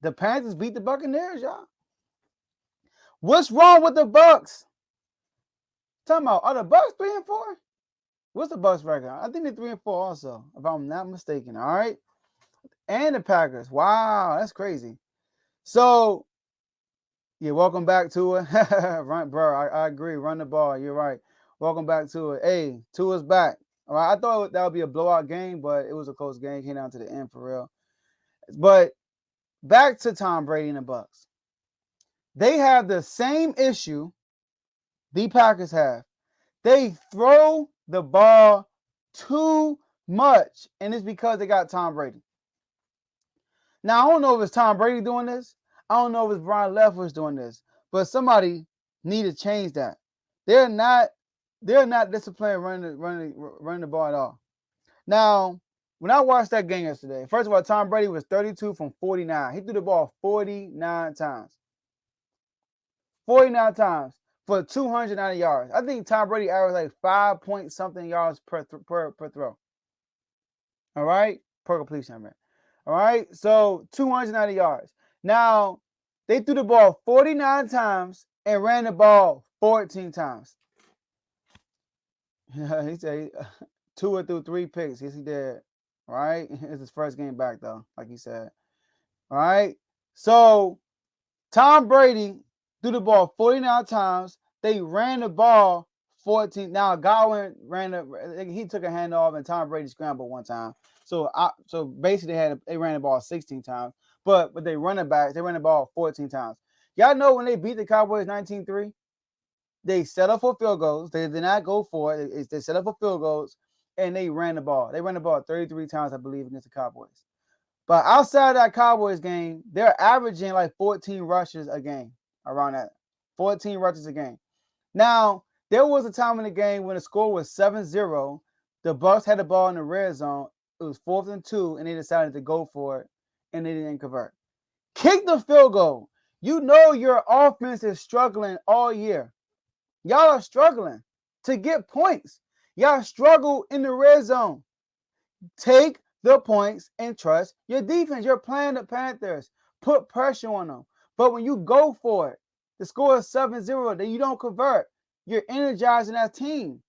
The Panthers beat the Buccaneers, y'all. What's wrong with the Bucks? Talking about, are the Bucks 3-4? What's the Bucks record? I think they're 3-4 also, if I'm not mistaken. All right. And the Packers. Wow, that's crazy. So, yeah, welcome back to it. Run, bro. I agree. Run the ball. You're right. Welcome back to it. Hey, Tua's back. All right. I thought that would be a blowout game, but it was a close game. Came down to the end for real. But back to Tom Brady and the Bucks. They have the same issue the Packers have. They throw the ball too much, and it's because they got Tom Brady. Now, I don't know if it's Tom Brady doing this. I don't know if it's Brian Leftwich doing this, but somebody need to change that. They're not disciplined running the ball at all. Now, when I watched that game yesterday, first of all, Tom Brady was 32 from 49. He threw the ball 49 times. 49 times for 290 yards. I think Tom Brady averaged like 5 point something yards per throw. All right? Per completion, I mean. All right? So 290 yards. Now, they threw the ball 49 times and ran the ball 14 times. He said Tua threw 3 picks. Yes, he did. All right? It's his first game back, though, like he said. All right? So, Tom Brady threw the ball 49 times. They ran the ball 14. Now, Godwin he took a handoff, and Tom Brady scrambled one time. So basically they ran the ball 16 times. But they running back, they ran the ball 14 times. Y'all know when they beat the Cowboys 19-3, they set up for field goals. They did not go for it. They set up for field goals, and they ran the ball. They ran the ball 33 times, I believe, against the Cowboys. But outside of that Cowboys game, they're averaging like 14 rushes a game, around that. 14 rushes a game. Now, there was a time in the game when the score was 7-0. The Bucks had the ball in the red zone. It was 4th and 2, and they decided to go for it, and they didn't convert. Kick the field goal. You know your offense is struggling all year. Y'all are struggling to get points. Y'all struggle in the red zone. Take the points and trust your defense. You're playing the Panthers. Put pressure on them. But when you go for it, the score is 7-0, then you don't convert. You're energizing that team.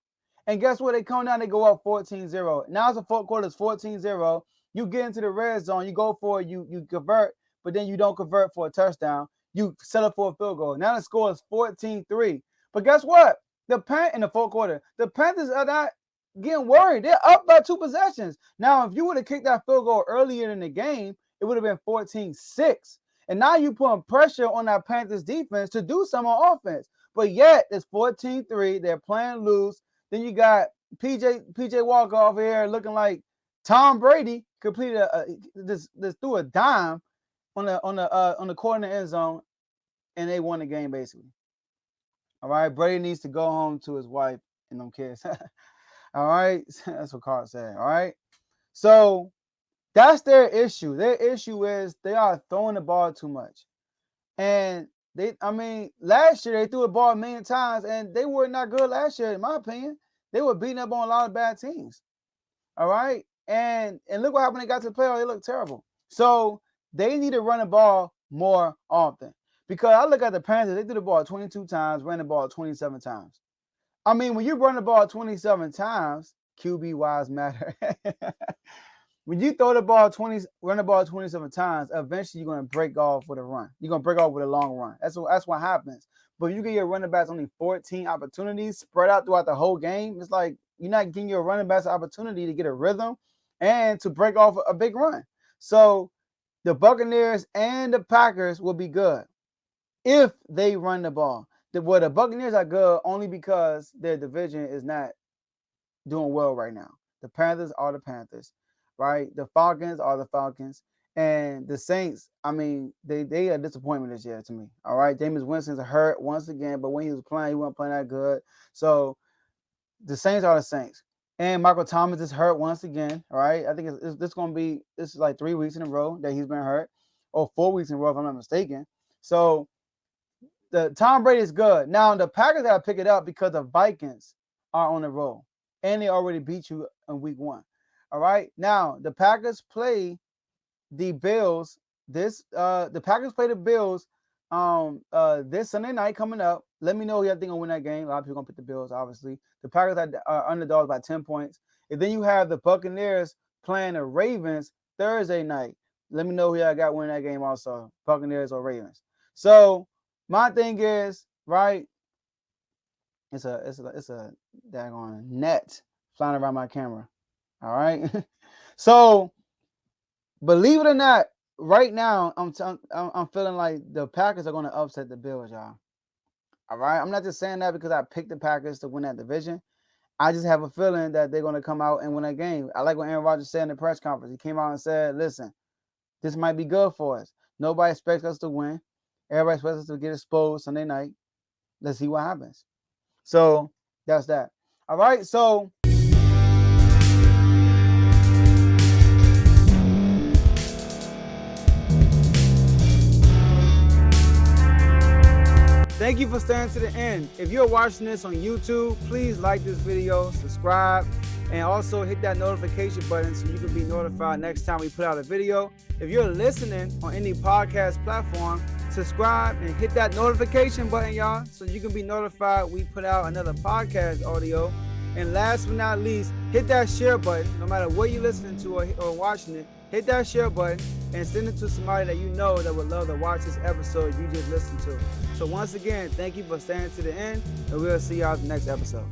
And guess what? They come down, they go up 14-0. Now it's the fourth quarter, it's 14-0. You get into the red zone, you go for it, you convert, but then you don't convert for a touchdown. You set up for a field goal. Now the score is 14-3. But guess what? In the fourth quarter, the Panthers are not getting worried. They're up by 2 possessions. Now, if you would have kicked that field goal earlier in the game, it would have been 14-6. And now you're putting pressure on that Panthers defense to do some on offense. But yet, it's 14-3. They're playing loose. Then you got PJ Walker over here looking like Tom Brady completed this threw a dime on the corner end zone, and they won the game basically. All right, Brady needs to go home to his wife and them kids. All right, that's what Carl said. All right, so that's their issue. Their issue is they are throwing the ball too much, and last year they threw the ball a million times, and they were not good last year, in my opinion. They were beating up on a lot of bad teams. All right, and look what happened when they got to the playoffs. They looked terrible. So they need to run the ball more often. Because I look at the Panthers, they threw the ball 22 times, ran the ball 27 times. I mean, when you run the ball 27 times, QB wise matter. When you run the ball 27 times, eventually you're going to break off with a run. You're going to break off with a long run. That's what happens. But you get your running backs only 14 opportunities spread out throughout the whole game. It's like you're not giving your running backs an opportunity to get a rhythm and to break off a big run. So the Buccaneers and the Packers will be good if they run the ball. The Buccaneers are good only because their division is not doing well right now. The Panthers are the Panthers, right? The Falcons are the Falcons. And the Saints, I mean, they are a disappointment this year to me. All right. Jameis Winston's hurt once again, but when he was playing, he wasn't playing that good. So the Saints are the Saints. And Michael Thomas is hurt once again. All right. I think this is like 3 weeks in a row that he's been hurt, or 4 weeks in a row, if I'm not mistaken. So the Tom Brady is good. Now the Packers got to pick it up because the Vikings are on the roll, and they already beat you in week 1. All right. Now the Packers play the Bills the Packers play the Bills this Sunday night coming up. Let me know who y'all think will win that game. A lot of people gonna pick the Bills, obviously. The Packers are underdogs by 10 points. And then you have the Buccaneers playing the Ravens Thursday night. Let me know who y'all got winning that game also, Buccaneers or Ravens. So my thing is, right, it's a daggone net flying around my camera. All right. So believe it or not, right now I'm feeling like the Packers are going to upset the Bills, y'all. All right. I'm not just saying that because I picked the Packers to win that division. I just have a feeling that they're going to come out and win that game. I like what Aaron Rodgers said in the press conference. He came out and said, listen, this might be good for us. Nobody expects us to win. Everybody expects us to get exposed Sunday night. Let's see what happens. So that's that. All right. So thank you for staying to the end. If you're watching this on YouTube, please like this video, subscribe, and also hit that notification button so you can be notified next time we put out a video. If you're listening on any podcast platform, subscribe and hit that notification button, y'all, so you can be notified we put out another podcast audio. And last but not least, hit that share button. No matter what you're listening to or watching it, hit that share button and send it to somebody that you know that would love to watch this episode you just listened to. So once again, thank you for staying to the end, and we'll see y'all in the next episode.